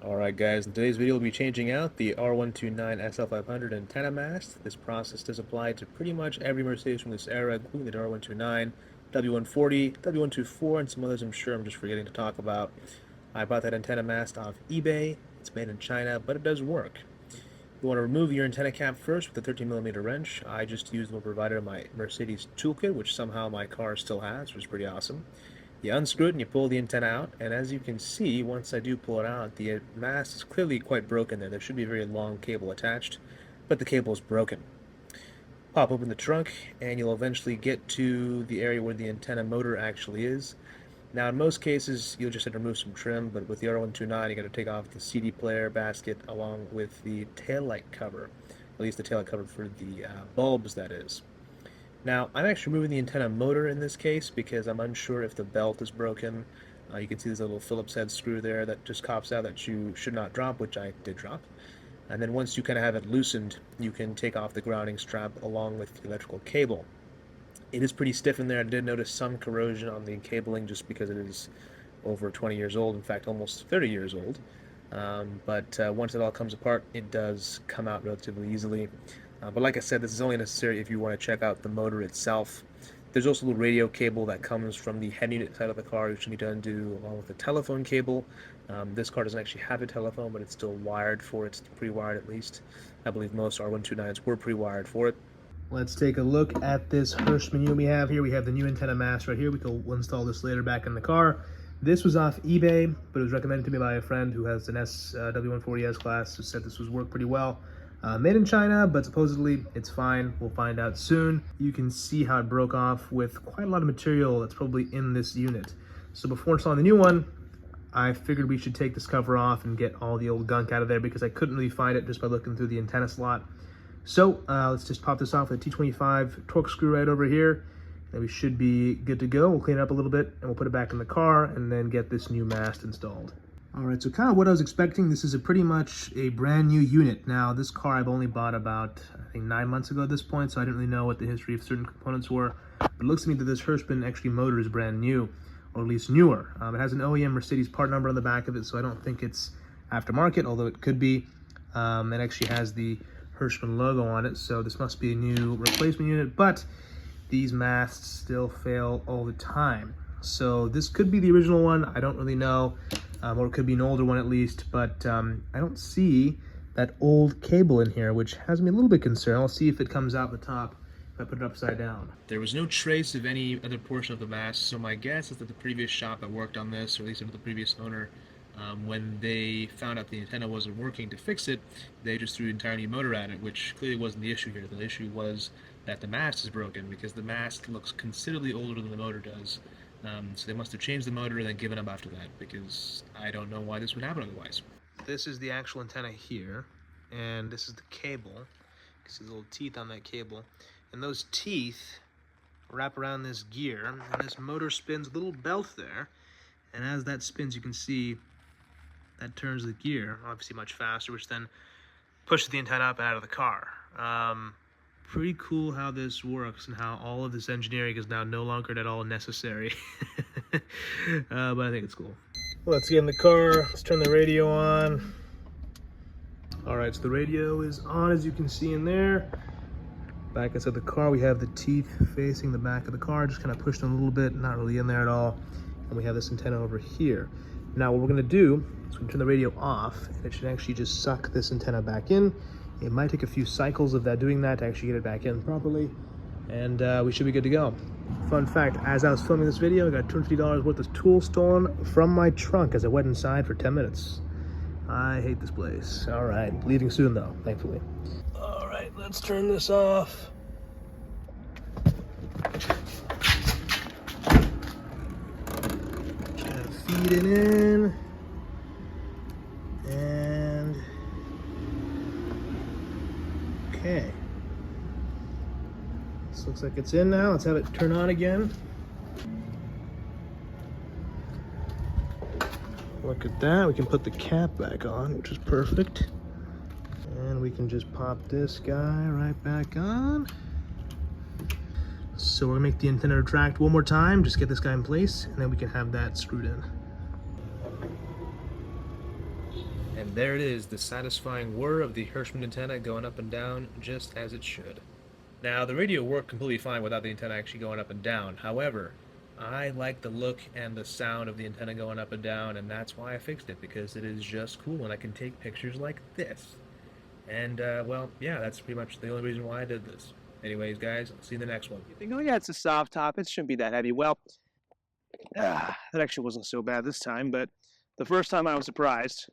Alright guys, in today's video we'll be changing out the R129 SL500 antenna mast. This process does apply to pretty much every Mercedes from this era, including the R129, W140, W124, and some others I'm sure I'm just forgetting to talk about. I bought that antenna mast off eBay. It's made in China, but it does work. You want to remove your antenna cap first with a 13mm wrench. I just used one provided in my Mercedes toolkit, which somehow my car still has, which is pretty awesome. You unscrew it and you pull the antenna out, and as you can see, once I do pull it out, the mast is clearly quite broken there. There should be a very long cable attached, but the cable is broken. Pop open the trunk, and you'll eventually get to the area where the antenna motor actually is. Now, in most cases, you'll just have to remove some trim, but with the R129, you got to take off the CD player basket along with the taillight cover, at least the taillight cover for the bulbs, that is. Now, I'm actually removing the antenna motor in this case because I'm unsure if the belt is broken. You can see there's a little Phillips head screw there that just pops out that you should not drop, which I did drop. And then once you kind of have it loosened, you can take off the grounding strap along with the electrical cable. It is pretty stiff in there. I did notice some corrosion on the cabling just because it is over 20 years old, in fact almost 30 years old. But once it all comes apart, it does come out relatively easily. But like I said, this is only necessary if you want to check out the motor itself. There's also a little radio cable that comes from the head unit side of the car, which you need to undo along with the telephone cable. This car doesn't actually have a telephone, but it's still wired for it. It's pre-wired at least. I believe most R129s were pre-wired for it. Let's take a look at this Hirschman unit we have here. We have the new antenna mast right here. We'll install this later back in the car. This was off eBay, but it was recommended to me by a friend who has an W140 S-Class, who said this was work pretty well. Made in China, but supposedly it's fine. We'll find out soon. You can see how it broke off with quite a lot of material that's probably in this unit. So before installing the new one, I figured we should take this cover off and get all the old gunk out of there because I couldn't really find it just by looking through the antenna slot. So let's just pop this off with a T25 torque screw right over here, and we should be good to go. We'll clean it up a little bit and we'll put it back in the car and then get this new mast installed. All right, so kind of what I was expecting. This is pretty much a brand new unit. Now, this car I've only bought about, I think, 9 months ago at this point, so I didn't really know what the history of certain components were. But it looks to me that this Hirschman actually motor is brand new, or at least newer. It has an OEM Mercedes part number on the back of it, so I don't think it's aftermarket, although it could be. It actually has the Hirschman logo on it, so this must be a new replacement unit, but these masts still fail all the time. So this could be the original one, I don't really know. Or it could be an older one at least, but I don't see that old cable in here, which has me a little bit concerned. I'll see if it comes out the top if I put it upside down. There was no trace of any other portion of the mast, so my guess is that the previous shop that worked on this, or at least under the previous owner, when they found out the antenna wasn't working to fix it, they just threw an entire new motor at it, which clearly wasn't the issue here. The issue was that the mast is broken, because the mast looks considerably older than the motor does. So they must have changed the motor and then given up after that, because I don't know why this would happen otherwise. This is the actual antenna here, and this is the cable. You can see the little teeth on that cable. And those teeth wrap around this gear, and this motor spins a little belt there. And as that spins, you can see that turns the gear, obviously much faster, which then pushes the antenna up and out of the car. Pretty cool how this works and how all of this engineering is now no longer at all necessary. But I think it's cool. Well, let's get in the car. Let's turn the radio on. All right, so the radio is on, as you can see in there. Back inside the car, we have the teeth facing the back of the car. Just kind of pushed them a little bit, not really in there at all. And we have this antenna over here. Now what we're gonna do is we're gonna turn the radio off, and it should actually just suck this antenna back in. It might take a few cycles of that doing that to actually get it back in properly, and we should be good to go. Fun fact, as I was filming this video, I got $250 worth of tools stolen from my trunk as I went inside for 10 minutes. I hate this place. All right, leaving soon though, thankfully. All right, let's turn this off. Just gotta feed it in. And okay. This looks like it's in now. Let's have it turn on again. Look at that. We can put the cap back on, which is perfect. And we can just pop this guy right back on. So we're gonna make the antenna retract one more time, just get this guy in place, and then we can have that screwed in. And there it is, the satisfying whir of the Hirschman antenna going up and down just as it should. Now, the radio worked completely fine without the antenna actually going up and down. However, I like the look and the sound of the antenna going up and down, and that's why I fixed it, because it is just cool and I can take pictures like this. And, well, yeah, that's pretty much the only reason why I did this. Anyways, guys, I'll see you in the next one. You think, oh yeah, it's a soft top, it shouldn't be that heavy. Well, that actually wasn't so bad this time, but the first time I was surprised.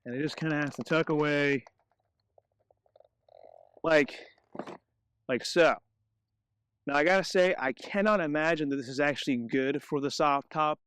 And I just kind of have to tuck away like so. Now I gotta say, I cannot imagine that this is actually good for the soft top.